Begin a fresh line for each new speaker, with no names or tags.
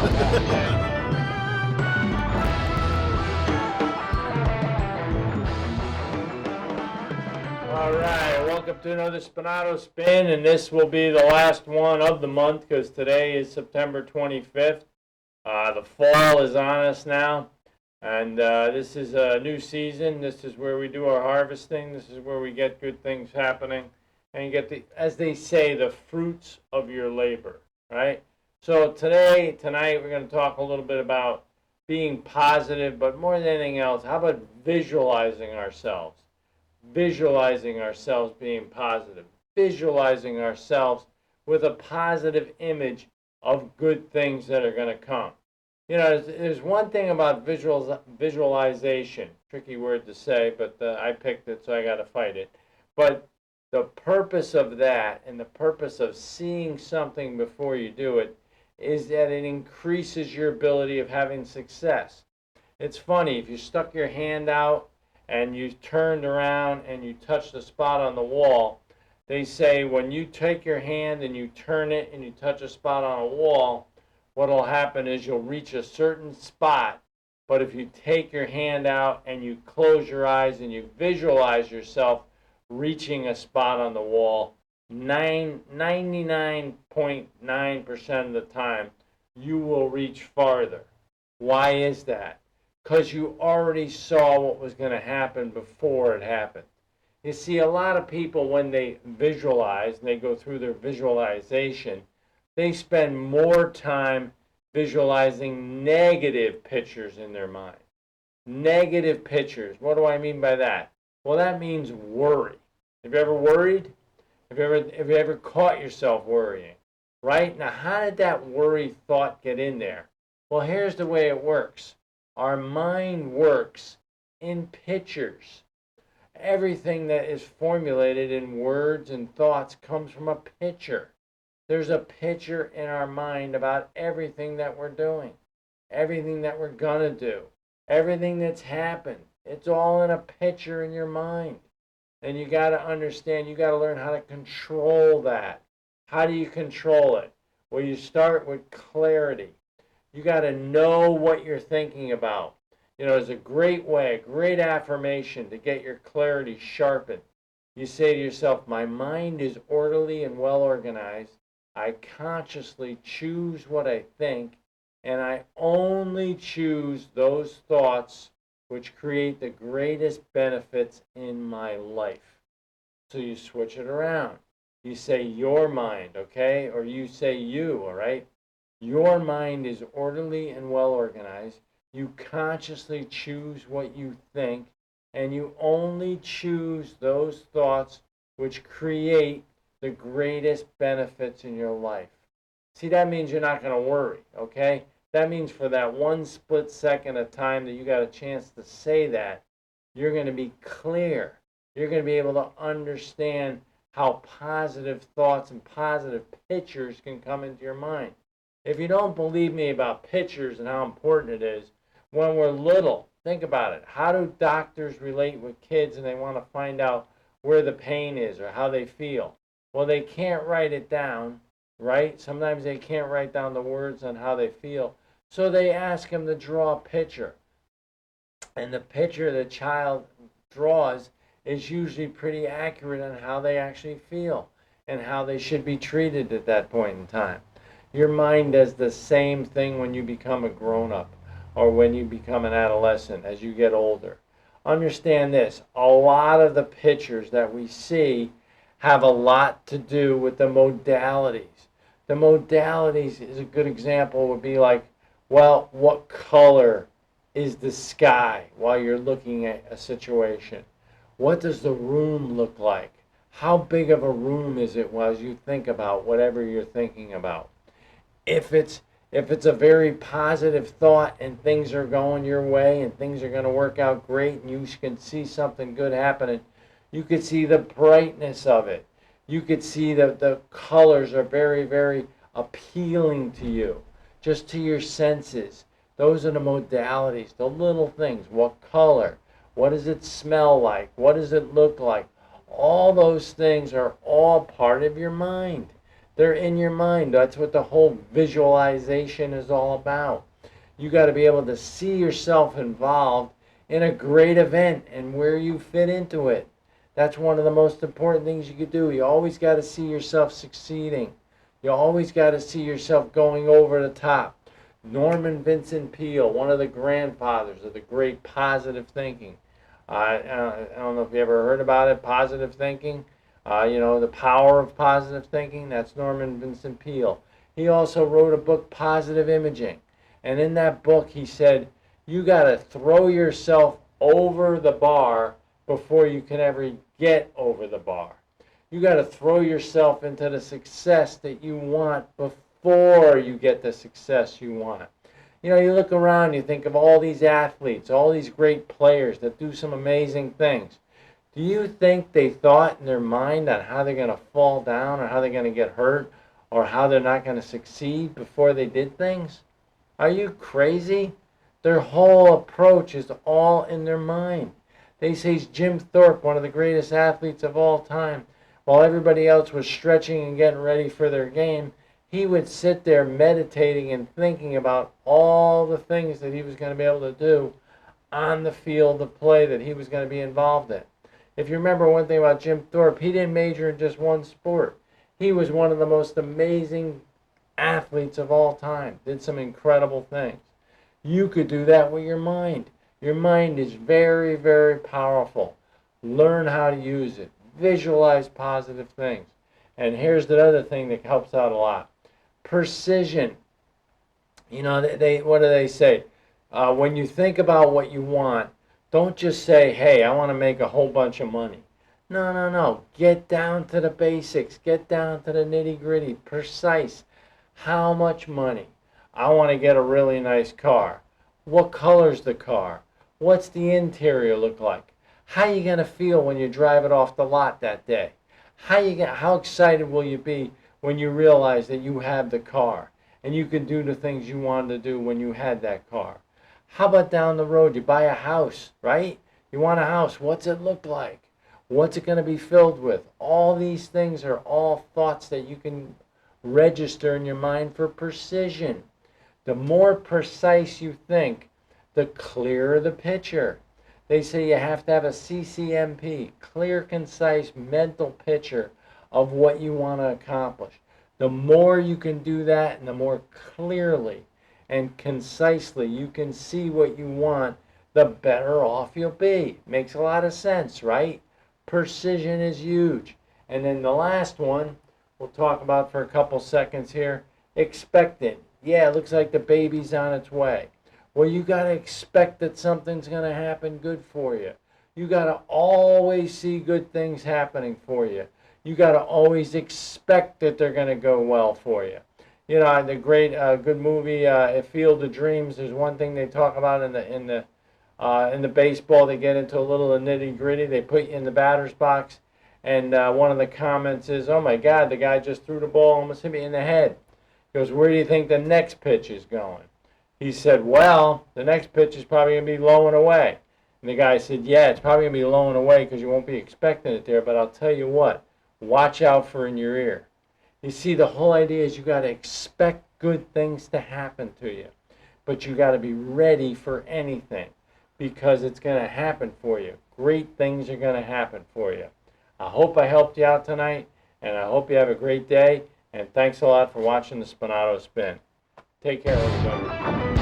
All right, welcome to another Spinato Spin, and this will be the last one of the month because today is September 25th. The fall is on us now, and this is a new season. This is where we do our harvesting. This is where we get good things happening, and you get the, as they say, the fruits of your labor, right? So tonight, we're going to talk a little bit about being positive, but more than anything else, how about visualizing ourselves? Visualizing ourselves being positive, visualizing ourselves with a positive image of good things that are going to come. You know, there's one thing about visualization, tricky word to say, but I picked it, so I got to fight it. But the purpose of that and the purpose of seeing something before you do it is that it increases your ability of having success. It's funny, if you stuck your hand out and you turned around and you touched the spot on the wall, they say when you take your hand and you turn it and you touch a spot on a wall, what will happen is you'll reach a certain spot. But if you take your hand out and you close your eyes and you visualize yourself reaching a spot on the wall, 99.9% of the time, you will reach farther. Why is that? Because you already saw what was going to happen before it happened. You see, a lot of people, when they visualize and they go through their visualization, they spend more time visualizing negative pictures in their mind. Negative pictures. What do I mean by that? Well, that means worry. Have you ever worried? Have you ever caught yourself worrying? Right? Now, how did that worry thought get in there? Well, here's the way it works. Our mind works in pictures. Everything that is formulated in words and thoughts comes from a picture. There's a picture in our mind about everything that we're doing, everything that we're gonna do, everything that's happened. It's all in a picture in your mind. And you got to understand, you got to learn how to control that. How do you control it? Well, you start with clarity. You got to know what you're thinking about. You know, it's a great way, a great affirmation to get your clarity sharpened. You say to yourself, my mind is orderly and well organized. I consciously choose what I think, and I only choose those thoughts which create the greatest benefits in my life. So you switch it around. You say your mind, okay? Or you say you, all right? Your mind is orderly and well organized. You consciously choose what you think, and you only choose those thoughts which create the greatest benefits in your life. See, that means you're not going to worry, okay? That means for that one split second of time that you got a chance to say that, you're going to be clear. You're going to be able to understand how positive thoughts and positive pictures can come into your mind. If you don't believe me about pictures and how important it is, when we're little, think about it. How do doctors relate with kids and they want to find out where the pain is or how they feel? Well, they can't write it down, right? Sometimes they can't write down the words on how they feel. So they ask them to draw a picture. And the picture the child draws is usually pretty accurate on how they actually feel and how they should be treated at that point in time. Your mind does the same thing when you become a grown-up or when you become an adolescent as you get older. Understand this, a lot of the pictures that we see have a lot to do with the modalities. The modalities is a good example would be like, well, what color is the sky while you're looking at a situation? What does the room look like? How big of a room is it while you think about whatever you're thinking about? If it's a very positive thought and things are going your way and things are going to work out great and you can see something good happening, you could see the brightness of it. You could see that the colors are very, very appealing to you, just to your senses. Those are the modalities, the little things. What color? What does it smell like? What does it look like? All those things are all part of your mind. They're in your mind. That's what the whole visualization is all about. You got to be able to see yourself involved in a great event and where you fit into it. That's one of the most important things you could do. You always got to see yourself succeeding. You always got to see yourself going over the top. Norman Vincent Peale, one of the grandfathers of the great positive thinking. I don't know if you ever heard about it, positive thinking. The power of positive thinking. That's Norman Vincent Peale. He also wrote a book, Positive Imaging. And in that book, he said, you got to throw yourself over the bar before you can ever get over the bar. You got to throw yourself into the success that you want before you get the success you want. You look around, you think of all these athletes, all these great players that do some amazing things. Do you think they thought in their mind on how they're going to fall down or how they're going to get hurt or how they're not going to succeed before they did things? Are you crazy? Their whole approach is all in their mind. They say Jim Thorpe, one of the greatest athletes of all time, while everybody else was stretching and getting ready for their game, he would sit there meditating and thinking about all the things that he was going to be able to do on the field of play that he was going to be involved in. If you remember one thing about Jim Thorpe, he didn't major in just one sport. He was one of the most amazing athletes of all time, did some incredible things. You could do that with your mind. Your mind is very, very powerful. Learn how to use it. Visualize positive things. And here's the other thing that helps out a lot. Precision. What do they say? When you think about what you want, don't just say, hey, I want to make a whole bunch of money. No. Get down to the basics. Get down to the nitty-gritty. Precise. How much money? I want to get a really nice car. What color's the car? What's the interior look like? How are you going to feel when you drive it off the lot that day? How excited will you be when you realize that you have the car and you can do the things you wanted to do when you had that car? How about down the road? You buy a house, right? You want a house. What's it look like? What's it going to be filled with? All these things are all thoughts that you can register in your mind for precision. The more precise you think, the clearer the picture. They say you have to have a CCMP, clear, concise mental picture of what you want to accomplish. The more you can do that and the more clearly and concisely you can see what you want, the better off you'll be. Makes a lot of sense, right? Precision is huge. And then the last one we'll talk about for a couple seconds here, expectant. Yeah, it looks like the baby's on its way. Well, you got to expect that something's going to happen good for you. You got to always see good things happening for you. You got to always expect that they're going to go well for you. The great good movie Field of Dreams, there's one thing they talk about in the baseball. They get into a little nitty gritty. They put you in the batter's box, and one of the comments is, "Oh my God, the guy just threw the ball, almost hit me in the head." He goes, "Where do you think the next pitch is going?" He said, "Well, the next pitch is probably going to be low and away." And the guy said, "Yeah, it's probably going to be low and away because you won't be expecting it there, but I'll tell you what, watch out for in your ear." You see, the whole idea is you got to expect good things to happen to you, but you got to be ready for anything because it's going to happen for you. Great things are going to happen for you. I hope I helped you out tonight, and I hope you have a great day, and thanks a lot for watching the Spinato Spin. Take care, everybody.